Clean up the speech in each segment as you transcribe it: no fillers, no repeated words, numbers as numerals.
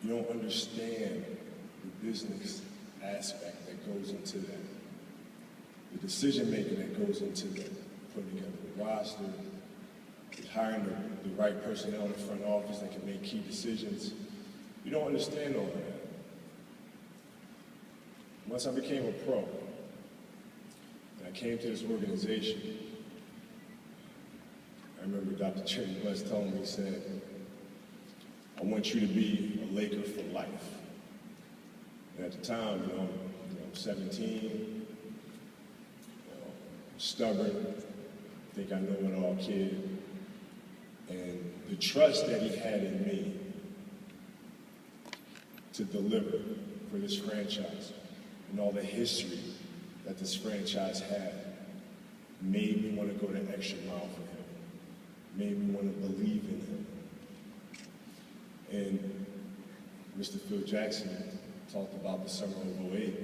You don't understand the business aspect that goes into that. The decision-making that goes into that. Putting together the roster, hiring the right personnel in the front office that can make key decisions. You don't understand all of that. Once I became a pro, and I came to this organization, I remember Dr. Jerry Buss told me, he said, I want you to be a Laker for life. And at the time, I'm 17, stubborn, think I know it all kid. And the trust that he had in me to deliver for this franchise and all the history that this franchise had made me want to go the extra mile for him, made me want to believe in him. And Mr. Phil Jackson talked about the summer of '08,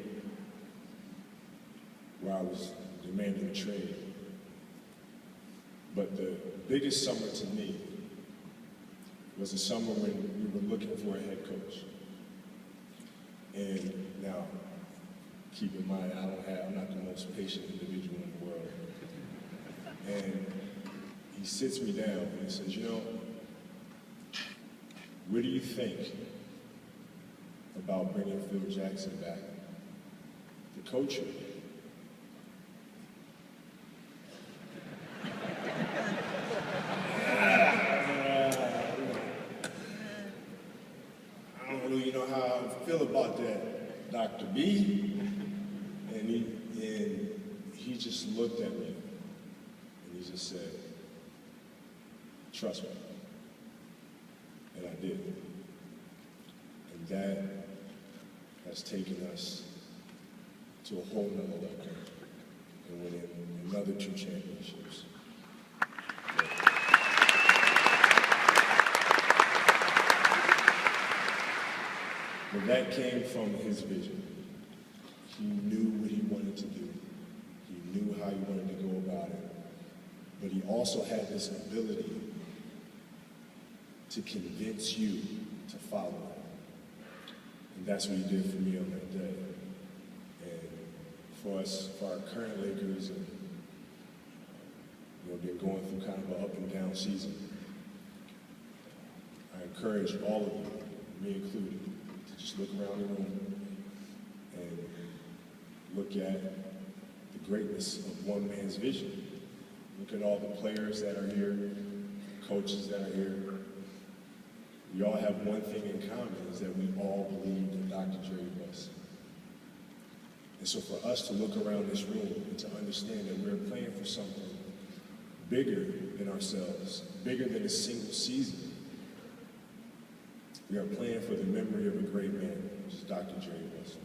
where I was demanding a trade. But the biggest summer to me was the summer when we were looking for a head coach. And now, keep in mind, I'm not the most patient individual in the world. And he sits me down and he says, what do you think about bringing Phil Jackson back to coach you? I don't really know how I feel about that, Dr. B. And he just looked at me and he just said, trust me. And I did. And that has taken us to a whole nother level and winning another 2 championships. But that came from his vision. He knew what he wanted to do. He knew how he wanted to go about it. But he also had this ability to convince you to follow him. And that's what he did for me on that day. And for us, for our current Lakers, and been going through kind of an up and down season, I encourage all of you, me included, to just look around the room and look at the greatness of one man's vision. Look at all the players that are here, coaches that are here. We all have one thing in common, is that we all believed in Dr. Jerry Buss. And so for us to look around this room and to understand that we're playing for something bigger than ourselves, bigger than a single season, we are playing for the memory of a great man, which is Dr. Jerry Buss.